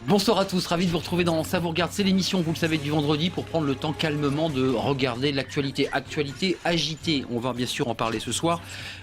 Bonsoir à tous, ravi de vous retrouver dans Ça vous regarde, c'est l'émission, vous le savez, du vendredi pour prendre le temps calmement de regarder l'actualité. Actualité agitée, on va bien sûr en parler ce soir.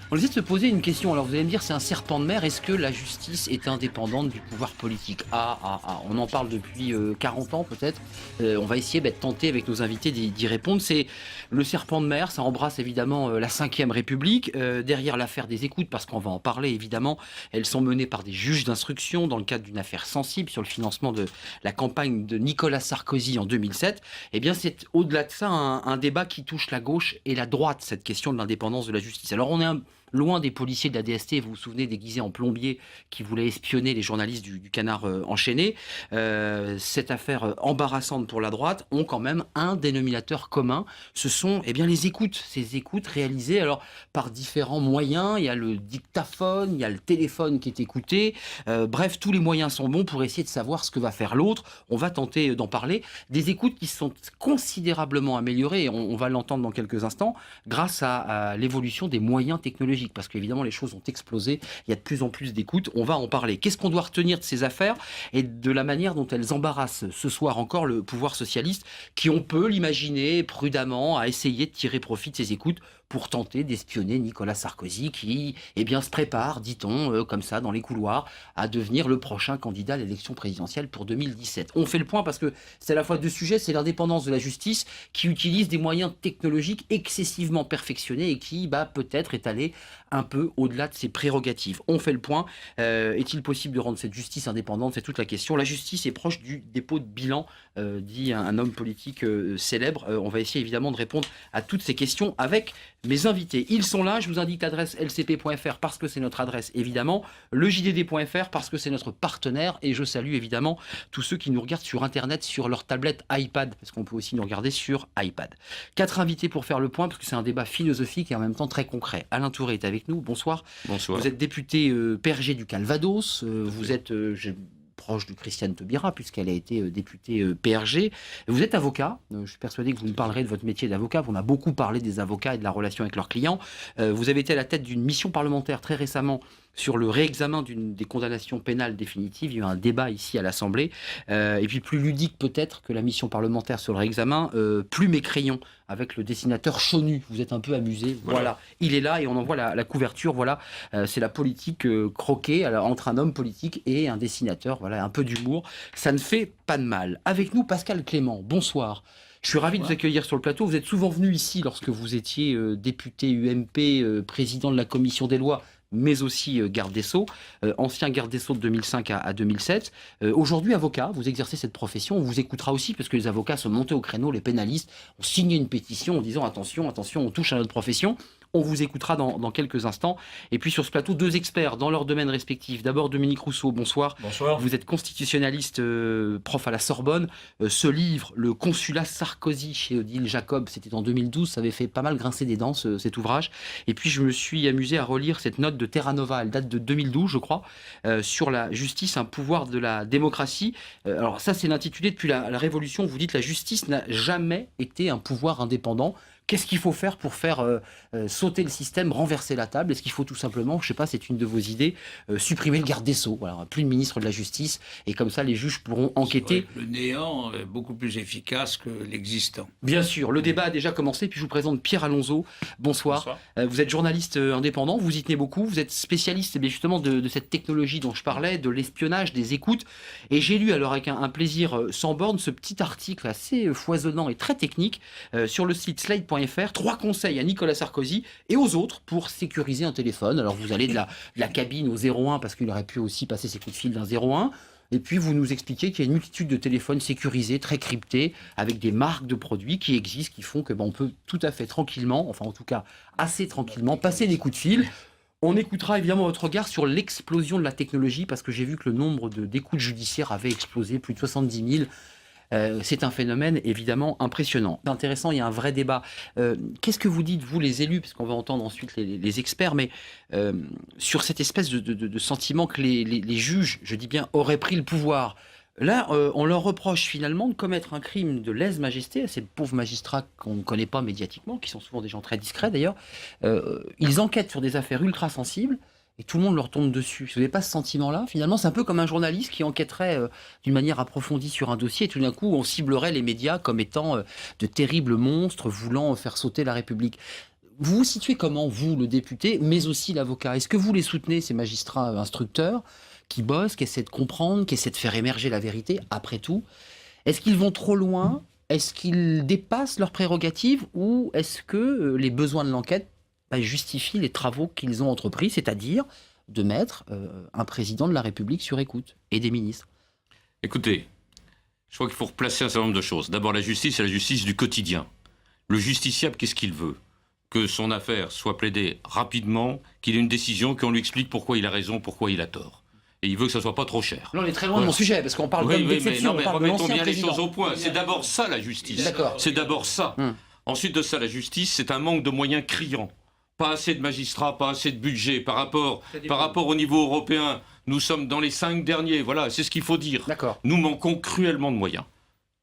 On essaie de se poser une question, alors vous allez me dire c'est un serpent de mer, est-ce que la justice est indépendante du pouvoir politique? On en parle depuis 40 ans peut-être, on va essayer d'être tenté avec nos invités d'y répondre. C'est le serpent de mer, ça embrasse évidemment la 5e République, derrière l'affaire des écoutes, parce qu'on va en parler évidemment, elles sont menées par des juges d'instruction dans le cadre d'une affaire sensible sur le financement de la campagne de Nicolas Sarkozy en 2007, eh bien c'est au-delà de ça un débat qui touche la gauche et la droite, cette question de l'indépendance de la justice. Alors on est loin des policiers de la DST, vous vous souvenez, déguisés en plombiers qui voulaient espionner les journalistes du Canard enchaîné. Cette affaire embarrassante pour la droite ont quand même un dénominateur commun, ce sont les écoutes. Ces écoutes réalisées alors par différents moyens, il y a le dictaphone, il y a le téléphone qui est écouté, bref, tous les moyens sont bons pour essayer de savoir ce que va faire l'autre. On va tenter d'en parler. Des écoutes qui sont considérablement améliorées, et on va l'entendre dans quelques instants, grâce à l'évolution des moyens technologiques. Parce qu'évidemment, les choses ont explosé. Il y a de plus en plus d'écoutes. On va en parler. Qu'est-ce qu'on doit retenir de ces affaires et de la manière dont elles embarrassent ce soir encore le pouvoir socialiste, qui, on peut l'imaginer prudemment, a essayé de tirer profit de ces écoutes pour tenter d'espionner Nicolas Sarkozy, qui se prépare, dit-on, comme ça, dans les couloirs, à devenir le prochain candidat à l'élection présidentielle pour 2017. On fait le point parce que c'est à la fois deux sujets, c'est l'indépendance de la justice qui utilise des moyens technologiques excessivement perfectionnés et qui, peut-être, est allé un peu au-delà de ses prérogatives. On fait le point. Est-il possible de rendre cette justice indépendante? C'est toute la question. La justice est proche du dépôt de bilan, dit un homme politique célèbre. On va essayer évidemment de répondre à toutes ces questions avec mes invités. Ils sont là. Je vous indique l'adresse lcp.fr parce que c'est notre adresse évidemment. Le JDD.fr parce que c'est notre partenaire. Et je salue évidemment tous ceux qui nous regardent sur Internet, sur leur tablette iPad, parce qu'on peut aussi nous regarder sur iPad. 4 invités pour faire le point parce que c'est un débat philosophique et en même temps très concret. Alain Touré est avec nous. Bonsoir. Bonsoir. Vous êtes député PRG du Calvados. Vous êtes proche de Christiane Taubira, puisqu'elle a été députée PRG. Vous êtes avocat. Je suis persuadé que vous nous parlerez de votre métier d'avocat. On a beaucoup parlé des avocats et de la relation avec leurs clients. Vous avez été à la tête d'une mission parlementaire très récemment sur le réexamen des condamnations pénales définitives. Il y a eu un débat ici à l'Assemblée. Et puis plus ludique peut-être que la mission parlementaire sur le réexamen, Plume et Crayon, avec le dessinateur Chonu. Vous êtes un peu amusé. Voilà. Il est là et on en voit la couverture. Voilà, c'est la politique croquée entre un homme politique et un dessinateur. Voilà, un peu d'humour. Ça ne fait pas de mal. Avec nous, Pascal Clément. Bonsoir. Je suis ravi de vous accueillir sur le plateau. Vous êtes souvent venu ici lorsque vous étiez député UMP, président de la commission des lois, mais aussi garde des Sceaux, ancien garde des Sceaux de 2005 à 2007. Aujourd'hui, avocat, vous exercez cette profession. On vous écoutera aussi parce que les avocats sont montés au créneau, les pénalistes ont signé une pétition en disant attention, attention, on touche à notre profession. On vous écoutera dans quelques instants. Et puis sur ce plateau, 2 experts dans leur domaine respectif. D'abord, Dominique Rousseau, bonsoir. Bonsoir. Vous êtes constitutionnaliste, prof à la Sorbonne. Ce livre, Le consulat Sarkozy, chez Odile Jacob, c'était en 2012. Ça avait fait pas mal grincer des dents, cet ouvrage. Et puis je me suis amusé à relire cette note de Terra Nova. Elle date de 2012, je crois, sur la justice, un pouvoir de la démocratie. Alors ça, c'est l'intitulé. Depuis la Révolution, vous dites la justice n'a jamais été un pouvoir indépendant. Qu'est-ce qu'il faut faire pour faire sauter le système, renverser la table? Est-ce qu'il faut tout simplement, je ne sais pas, c'est une de vos idées, supprimer le garde des Sceaux, voilà, plus le ministre de la Justice, et comme ça les juges pourront enquêter. Le néant est beaucoup plus efficace que l'existant. Bien sûr, le débat a déjà commencé, puis je vous présente Pierre Alonso. Bonsoir. Bonsoir. Vous êtes journaliste indépendant, vous y tenez beaucoup, vous êtes spécialiste justement de cette technologie dont je parlais, de l'espionnage, des écoutes, et j'ai lu alors avec un plaisir sans borne ce petit article assez foisonnant et très technique sur le site slide.fr, 3 conseils à Nicolas Sarkozy et aux autres pour sécuriser un téléphone. Alors vous allez de la cabine au 01 parce qu'il aurait pu aussi passer ses coups de fil d'un 01. Et puis vous nous expliquez qu'il y a une multitude de téléphones sécurisés, très cryptés, avec des marques de produits qui existent, qui font que on peut tout à fait tranquillement, enfin en tout cas assez tranquillement, passer des coups de fil. On écoutera évidemment votre regard sur l'explosion de la technologie, parce que j'ai vu que le nombre d'écoutes judiciaires avait explosé, plus de 70 000. C'est un phénomène évidemment impressionnant. C'est intéressant, il y a un vrai débat. Qu'est-ce que vous dites, vous les élus, parce qu'on va entendre ensuite les experts, mais sur cette espèce de sentiment que les juges, je dis bien, auraient pris le pouvoir? Là, on leur reproche finalement de commettre un crime de lèse-majesté à ces pauvres magistrats qu'on ne connaît pas médiatiquement, qui sont souvent des gens très discrets d'ailleurs. Ils enquêtent sur des affaires ultra sensibles. et tout le monde leur tombe dessus. Vous n'avez pas ce sentiment-là? Finalement, c'est un peu comme un journaliste qui enquêterait d'une manière approfondie sur un dossier et tout d'un coup, on ciblerait les médias comme étant de terribles monstres voulant faire sauter la République. Vous vous situez comment, vous, le député, mais aussi l'avocat? Est-ce que vous les soutenez, ces magistrats instructeurs, qui bossent, qui essaient de comprendre, qui essaient de faire émerger la vérité, après tout? Est-ce qu'ils vont trop loin? Est-ce qu'ils dépassent leurs prérogatives? Ou est-ce que les besoins de l'enquête justifient les travaux qu'ils ont entrepris, c'est-à-dire de mettre un président de la République sur écoute et des ministres? Écoutez, je crois qu'il faut replacer un certain nombre de choses. D'abord, la justice, c'est la justice du quotidien. Le justiciable, qu'est-ce qu'il veut? Que son affaire soit plaidée rapidement, qu'il ait une décision, qu'on lui explique pourquoi il a raison, pourquoi il a tort. Et il veut que ça soit pas trop cher. Là, on est très loin de mon sujet, parce qu'on parle d'exception, on parle de remettons l'ancien bien les président. choses au point. C'est d'abord ça, la justice. D'accord. C'est d'abord ça. Ensuite de ça, la justice, c'est un manque de moyens criant. Pas assez de magistrats, pas assez de budget. Par rapport au niveau européen, nous sommes dans les 5 derniers. Voilà, c'est ce qu'il faut dire. D'accord. Nous manquons cruellement de moyens.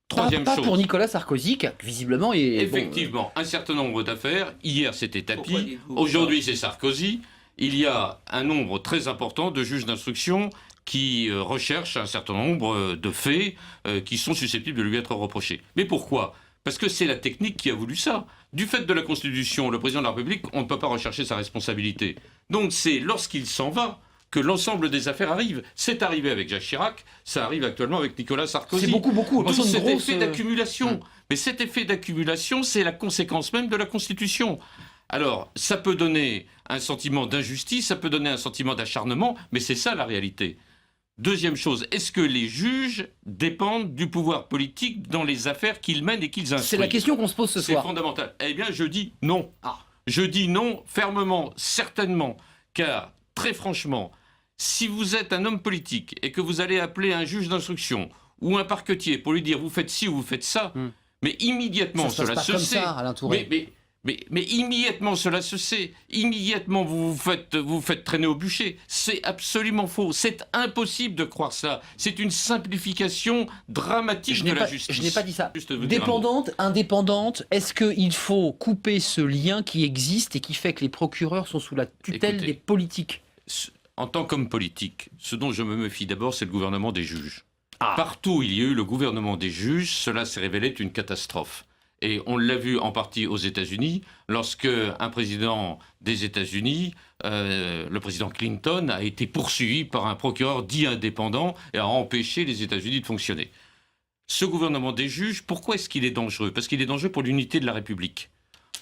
Troisième Pas chose. pour Nicolas Sarkozy, qui visiblement est... Effectivement, un certain nombre d'affaires. Hier, c'était Pourquoi Tapi. dites-vous Aujourd'hui, c'est Sarkozy. Il y a un nombre très important de juges d'instruction qui recherchent un certain nombre de faits qui sont susceptibles de lui être reprochés. Mais pourquoi? Parce que c'est la technique qui a voulu ça. Du fait de la Constitution, le président de la République, on ne peut pas rechercher sa responsabilité. Donc c'est lorsqu'il s'en va que l'ensemble des affaires arrivent. C'est arrivé avec Jacques Chirac, ça arrive actuellement avec Nicolas Sarkozy. C'est beaucoup. D'où cet effet d'accumulation. Mais cet effet d'accumulation, c'est la conséquence même de la Constitution. Alors, ça peut donner un sentiment d'injustice, ça peut donner un sentiment d'acharnement, mais c'est ça la réalité. Deuxième chose, est-ce que les juges dépendent du pouvoir politique dans les affaires qu'ils mènent et qu'ils instruisent? C'est la question qu'on se pose ce soir. C'est fondamental. Eh bien, je dis non. Je dis non, fermement, certainement, car, très franchement, si vous êtes un homme politique et que vous allez appeler un juge d'instruction ou un parquetier pour lui dire vous faites ci ou vous faites ça, mais immédiatement cela se sait. Alain Touré. Mais immédiatement cela se sait. Immédiatement vous vous faites traîner au bûcher. C'est absolument faux. C'est impossible de croire ça. C'est une simplification dramatique de la justice. Je n'ai pas dit ça. Juste vous dire un mot. Dépendante, indépendante, est-ce qu'il faut couper ce lien qui existe et qui fait que les procureurs sont sous la tutelle Écoutez, des politiques? En tant qu'homme politique, ce dont je me méfie d'abord, c'est le gouvernement des juges. Partout où il y a eu le gouvernement des juges, cela s'est révélé être une catastrophe. Et on l'a vu en partie aux États-Unis, lorsque un président des États-Unis, le président Clinton, a été poursuivi par un procureur dit indépendant et a empêché les États-Unis de fonctionner. Ce gouvernement des juges, pourquoi est-ce qu'il est dangereux? Parce qu'il est dangereux pour l'unité de la République.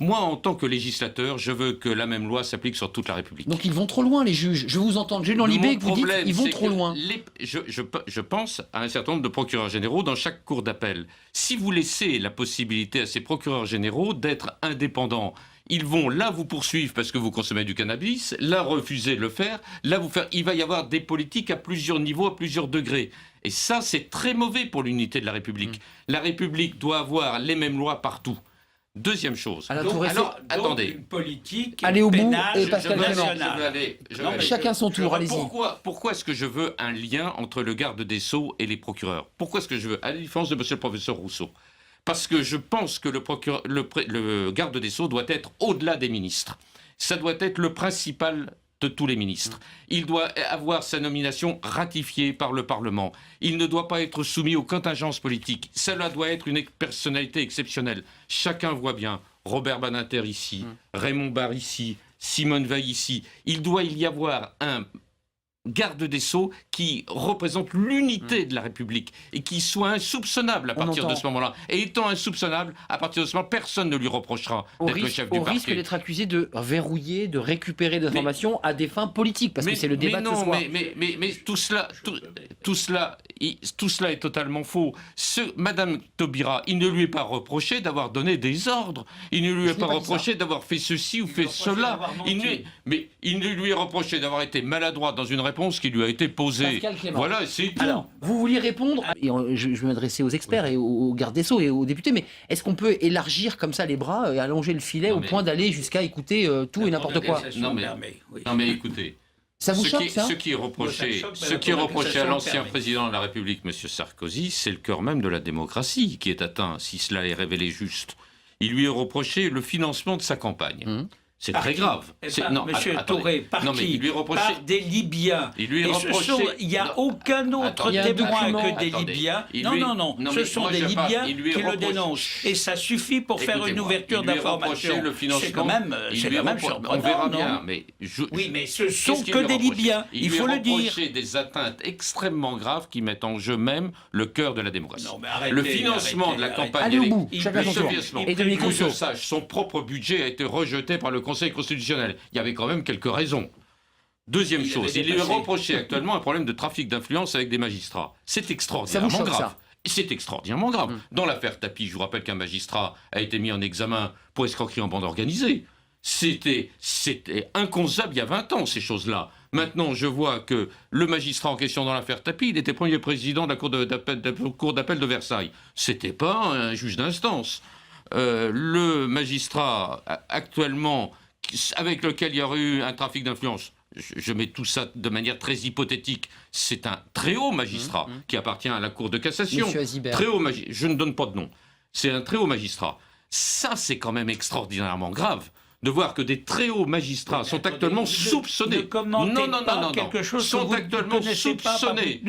Moi, en tant que législateur, je veux que la même loi s'applique sur toute la République. Donc ils vont trop loin, les juges. Je vous entends, Julien Libé, que vous dites ils vont trop loin. Je pense à un certain nombre de procureurs généraux dans chaque cour d'appel. Si vous laissez la possibilité à ces procureurs généraux d'être indépendants, ils vont là vous poursuivre parce que vous consommez du cannabis, là refuser de le faire, là vous faire. Il va y avoir des politiques à plusieurs niveaux, à plusieurs degrés. Et ça, c'est très mauvais pour l'unité de la République. La République doit avoir les mêmes lois partout. Deuxième chose. Attendez. Une politique allez au bout pénale et Pascal nationale. Chacun son tour, allez-y. Pourquoi est-ce que je veux un lien entre le garde des Sceaux et les procureurs? Pourquoi est-ce que je veux, à la différence de monsieur le professeur Rousseau? Parce que je pense que le garde des Sceaux doit être au-delà des ministres. Ça doit être le principal de tous les ministres. Il doit avoir sa nomination ratifiée par le Parlement. Il ne doit pas être soumis aux contingences politiques. Cela doit être une personnalité exceptionnelle. Chacun voit bien Robert Badinter ici, Raymond Barre ici, Simone Veil ici. Il doit y avoir un garde des Sceaux qui représente l'unité de la République et qui soit insoupçonnable à partir de ce moment-là. Et étant insoupçonnable, à partir de ce moment, personne ne lui reprochera d'être le chef du parquet. Au risque d'être accusé de verrouiller, de récupérer des informations à des fins politiques, parce que c'est le débat de ce soir. Mais tout cela est totalement faux. Madame Taubira, il ne lui est pas reproché d'avoir donné des ordres. Il ne lui est pas reproché d'avoir fait ceci ou fait cela. Mais il ne lui est reproché d'avoir été maladroit dans une réponse qui lui a été posée. Voilà, c'est tout. Alors, vous vouliez répondre, et je vais m'adresser aux experts et aux gardes des Sceaux et aux députés, mais est-ce qu'on peut élargir comme ça les bras et allonger le filet au point d'aller jusqu'à écouter tout et n'importe quoi? Non mais écoutez, ça vous choque, ça? Ce qui est reproché à l'ancien président de la République, M. Sarkozy, c'est le cœur même de la démocratie qui est atteint, si cela est révélé juste. Il lui est reproché le financement de sa campagne. C'est très grave. Monsieur Touré, par non, mais qui? il lui reprochait... Par des Libyens. Il lui Il n'y a aucun autre témoin que des Libyens. Non, ce sont des Libyens qui le dénoncent. Et ça suffit pour faire une ouverture d'information. C'est quand même surprenant, on verra non? bien, mais oui, mais ce sont que des Libyens, il faut le dire. Il lui reprochait des atteintes extrêmement graves qui mettent en jeu même le cœur de la démocratie. Non, mais arrêtez, le financement de la campagne Allez au bout, électorale, chacun son tour. Et Dominique que je Rousseau. sache, son propre budget a été rejeté par le Conseil constitutionnel. Il y avait quand même quelques raisons. Deuxième chose, il lui reprochait actuellement un problème de trafic d'influence avec des magistrats. C'est extraordinairement grave. C'est extraordinairement grave. Dans l'affaire Tapie, je vous rappelle qu'un magistrat a été mis en examen pour escroquerie en bande organisée. C'était inconcevable il y a 20 ans, ces choses-là. Maintenant, je vois que le magistrat en question dans l'affaire Tapie, il était premier président de la cour d'appel de Versailles. C'était pas un juge d'instance. Le magistrat, actuellement, avec lequel il y aurait eu un trafic d'influence, je mets tout ça de manière très hypothétique, c'est un très haut magistrat qui appartient à la Cour de cassation. Très haut je ne donne pas de nom. C'est un très haut magistrat. Ça, c'est quand même extraordinairement grave de voir que des très hauts magistrats sont actuellement soupçonnés.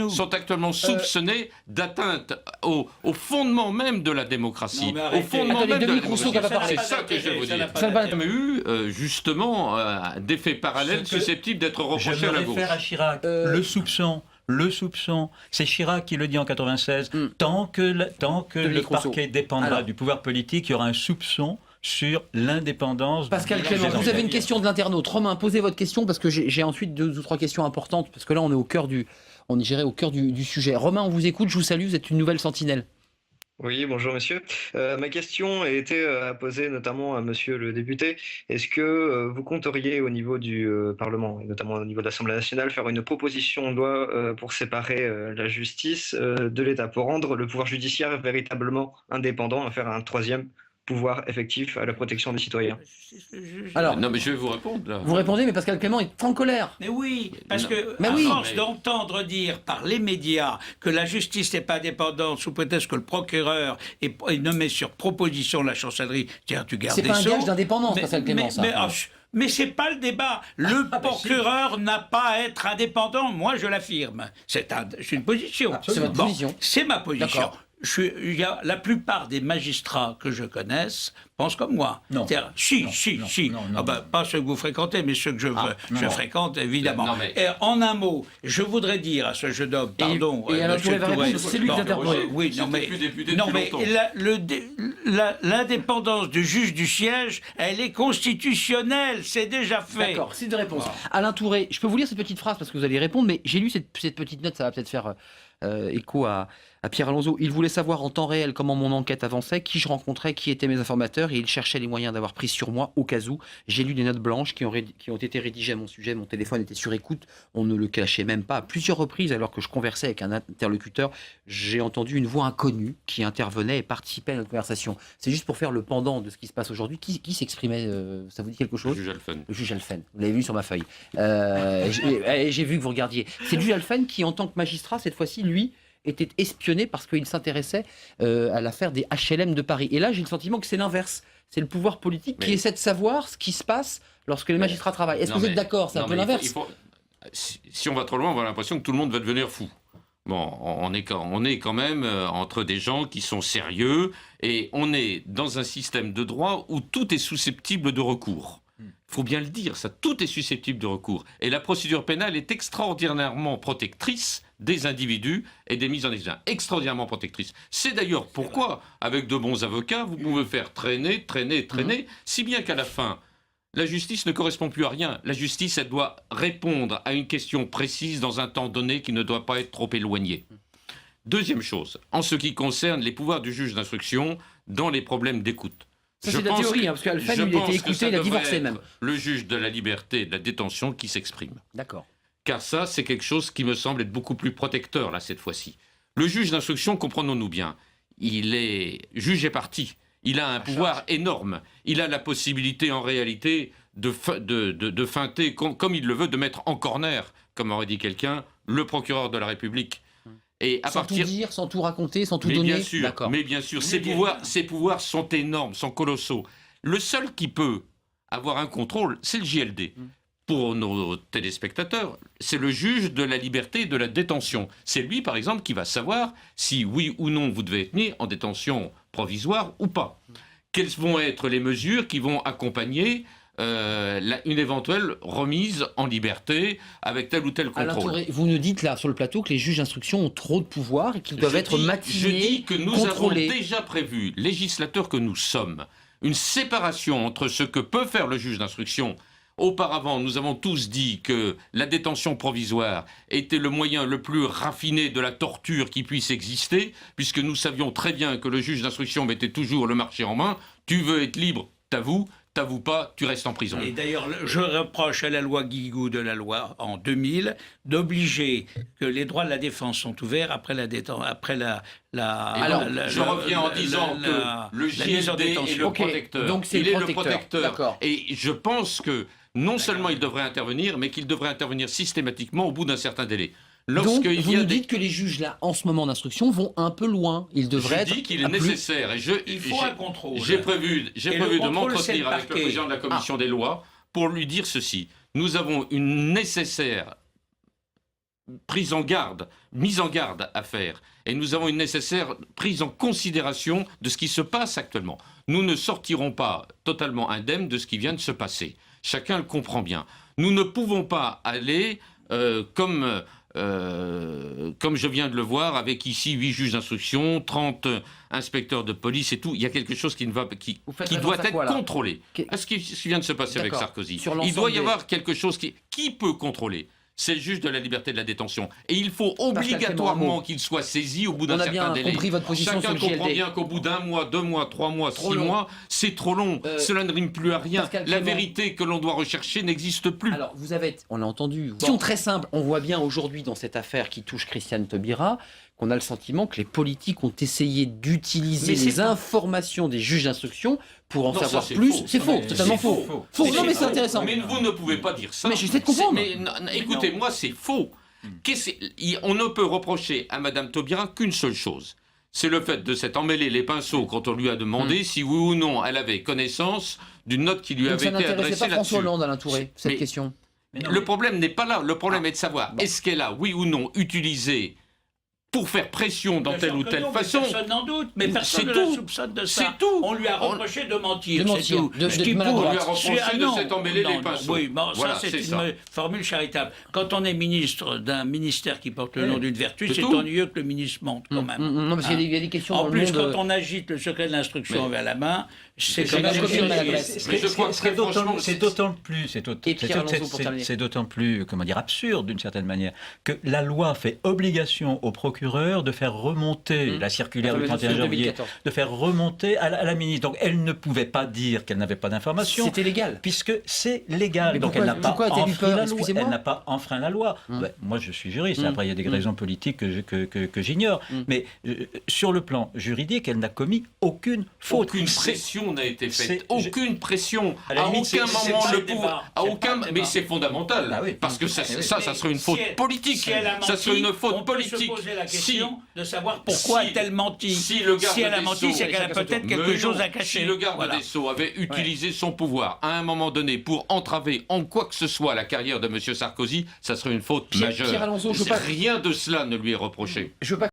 Sont actuellement soupçonnés d'atteinte au fondement même de la démocratie. Au fondement même de la démocratie. C'est ça que je vais vous dire. Ça n'a jamais eu, justement, des faits parallèles susceptibles d'être reprochés à la gauche. Je me réfère à Chirac. Le soupçon, c'est Chirac qui le dit en 96. Tant que le parquet dépendra du pouvoir politique, il y aura un soupçon sur l'indépendance. Pascal Clément, vous avez une question de l'internaute. Romain, posez votre question parce que j'ai ensuite 2 ou 3 questions importantes parce que là on est au cœur du sujet. Romain, on vous écoute, je vous salue, vous êtes une nouvelle sentinelle. Oui, bonjour monsieur. Ma question a été à poser notamment à monsieur le député. Est-ce que vous compteriez au niveau du Parlement, et notamment au niveau de l'Assemblée nationale, faire une proposition de loi pour séparer la justice de l'État, pour rendre le pouvoir judiciaire véritablement indépendant, à faire un 3e pouvoir effectif à la protection des citoyens? Alors, non, mais je vais vous répondre. Là. Vous répondez, mais Pascal Clément est en colère. Mais oui, parce que à force d'entendre dire par les médias que la justice n'est pas indépendante sous prétexte que le procureur est nommé sur proposition de la chancellerie, tiens, tu gardes des sceaux. C'est pas un gage d'indépendance, Pascal Clément, ça. Mais c'est pas le débat. Le procureur n'a pas à être indépendant. Moi, je l'affirme. C'est une position. C'est votre position. C'est ma position. La plupart des magistrats que je connaisse pensent comme moi. Non. Si. Pas ceux que vous fréquentez, mais ceux que je fréquente, évidemment. Et en un mot, je voudrais dire à ce jeune homme, pardon, monsieur Touré, c'est lui qui interpelle. Oui, mais l'indépendance du juge du siège, elle est constitutionnelle, c'est déjà fait. D'accord, c'est une réponse. Alain Touré, je peux vous lire cette petite phrase parce que vous allez répondre, mais j'ai lu cette petite note, ça va peut-être faire écho à Pierre Alonso. Il voulait savoir en temps réel comment mon enquête avançait, qui je rencontrais, qui étaient mes informateurs, et il cherchait les moyens d'avoir prise sur moi au cas où. J'ai lu des notes blanches qui ont été rédigées à mon sujet. Mon téléphone était sur écoute. On ne le cachait même pas. À plusieurs reprises, alors que je conversais avec un interlocuteur, j'ai entendu une voix inconnue qui intervenait et participait à notre conversation. C'est juste pour faire le pendant de ce qui se passe aujourd'hui. Qui s'exprimait ça vous dit quelque chose? Le juge Alphen. Le juge Alphen. Vous l'avez vu sur ma feuille. J'ai vu que vous regardiez. C'est le juge Alphen qui, en tant que magistrat, cette fois-ci, lui, était espionné parce qu'il s'intéressait à l'affaire des HLM de Paris. Et là, j'ai le sentiment que c'est l'inverse. C'est le pouvoir politique qui essaie de savoir ce qui se passe lorsque les magistrats travaillent. Est-ce que vous êtes d'accord? C'est un peu l'inverse. Si on va trop loin, on va avoir l'impression que tout le monde va devenir fou. Bon, on est quand même entre des gens qui sont sérieux et on est dans un système de droit où tout est susceptible de recours. Il faut bien le dire, ça, tout est susceptible de recours. Et la procédure pénale est extraordinairement protectrice des individus et des mises en examen. Extraordinairement protectrice. C'est d'ailleurs pourquoi, avec de bons avocats, vous pouvez faire traîner, si bien qu'à la fin, la justice ne correspond plus à rien. La justice, elle doit répondre à une question précise dans un temps donné qui ne doit pas être trop éloigné. Deuxième chose, en ce qui concerne les pouvoirs du juge d'instruction dans les problèmes d'écoute. Ça, c'est de la théorie, parce qu'Alphen, il a été écouté, il a divorcé même. Le juge de la liberté et de la détention qui s'exprime. D'accord. Car ça, c'est quelque chose qui me semble être beaucoup plus protecteur, là, cette fois-ci. Le juge d'instruction, comprenons-nous bien, il est juge et partie. Il a un pouvoir énorme. Il a la possibilité, en réalité, de feinter, comme il le veut, de mettre en corner, comme aurait dit quelqu'un, le procureur de la République. Et tout dire, sans tout raconter, sans tout donner. Mais bien sûr, ses pouvoirs sont énormes, sont colossaux. Le seul qui peut avoir un contrôle, c'est le JLD. Pour nos téléspectateurs, c'est le juge de la liberté et de la détention. C'est lui, par exemple, qui va savoir si oui ou non vous devez être mis en détention provisoire ou pas. Quelles vont être les mesures qui vont accompagner une éventuelle remise en liberté avec tel ou tel contrôle. Alain Touré, vous nous dites là sur le plateau que les juges d'instruction ont trop de pouvoir et qu'ils doivent être matinés, je dis que nous contrôlés. avons déjà prévu, législateurs que nous sommes, une séparation entre ce que peut faire le juge d'instruction. Auparavant, nous avons tous dit que la détention provisoire était le moyen le plus raffiné de la torture qui puisse exister, puisque nous savions très bien que le juge d'instruction mettait toujours le marché en main. Tu veux être libre, t'avoues pas, tu restes en prison. Et d'ailleurs, je reproche à la loi Guigou de la loi en 2000 d'obliger que les droits de la défense sont ouverts après la détention. Je reviens en disant que le JLD est le protecteur. Donc c'est le protecteur. Et je pense que non seulement il devrait intervenir, mais qu'il devrait intervenir systématiquement au bout d'un certain délai. Donc, vous nous dites que les juges, là, en ce moment d'instruction, vont un peu loin. Ils devraient être... Je dis qu'il est nécessaire. Et il faut un contrôle. J'ai prévu de m'entretenir avec le président de la Commission des lois pour lui dire ceci. Nous avons une nécessaire mise en garde à faire. Et nous avons une nécessaire prise en considération de ce qui se passe actuellement. Nous ne sortirons pas totalement indemnes de ce qui vient de se passer. Chacun le comprend bien. Nous ne pouvons pas aller comme je viens de le voir, avec ici 8 juges d'instruction, 30 inspecteurs de police et tout, il y a quelque chose qui doit être contrôlé. Ce qui vient de se passer avec Sarkozy. Il doit y avoir quelque chose qui peut contrôler. C'est le juge de la liberté de la détention. Et il faut obligatoirement qu'il soit saisi au bout d'un certain délai. Compris votre position. Chacun comprend bien qu'au bout d'1 mois, 2 mois, 3 mois, 6 mois, c'est trop long. Cela ne rime plus à rien. La vérité que l'on doit rechercher n'existe plus. Alors, on a entendu. Question très simple. On voit bien aujourd'hui dans cette affaire qui touche Christiane Taubira qu'on a le sentiment que les politiques ont essayé d'utiliser les informations des juges d'instruction pour en savoir plus. C'est faux, totalement faux. Non, mais c'est intéressant. Mais vous ne pouvez pas dire ça. Mais j'essaie de comprendre. Écoutez, moi, c'est faux. On ne peut reprocher à Mme Taubira qu'une seule chose. C'est le fait de s'être emmêlé les pinceaux quand on lui a demandé si oui ou non elle avait connaissance d'une note qui lui avait été adressée là-dessus. Ça n'intéressait pas François Hollande, Alain Touré, cette question. Le problème n'est pas là. Le problème est de savoir est-ce qu'elle a, oui ou non, utilisé pour faire pression dans telle ou telle façon. Personne n'en doute, mais personne ne la soupçonne de ça. C'est tout. On lui a reproché de mentir, c'est tout. On lui a reproché de s'être emmêlé les pinceaux. Oui, ça c'est une formule charitable. Quand on est ministre d'un ministère qui porte le nom d'une vertu, c'est ennuyeux que le ministre monte quand même. Non, parce qu'il y a des questions en plus, quand on agite le secret de l'instruction vers la main, c'est quand même c'est d'autant plus, comment dire, absurde d'une certaine manière, que la loi fait obligation au procureur de faire remonter la circulaire du 31 janvier, de faire remonter à la ministre. Donc elle ne pouvait pas dire qu'elle n'avait pas d'informations. C'était légal. Puisque c'est légal. Donc elle n'a pas enfreint la loi. Elle n'a pas enfreint la loi. Moi je suis juriste, après il y a des raisons politiques que j'ignore. Mais sur le plan juridique, elle n'a commis aucune faute. Aucune pression n'a été faite. Aucune pression. À aucun moment le pouvoir. Mais c'est fondamental. Parce que ça serait une faute politique. Ça serait une faute politique. Poser la question de savoir pourquoi a-t-elle menti. Si elle a menti, c'est qu'elle a peut-être quelque chose à cacher. Si le garde des Sceaux avait utilisé son pouvoir à un moment donné pour entraver en quoi que ce soit la carrière de M. Sarkozy, ça serait une faute majeure. Rien de cela ne lui est reproché.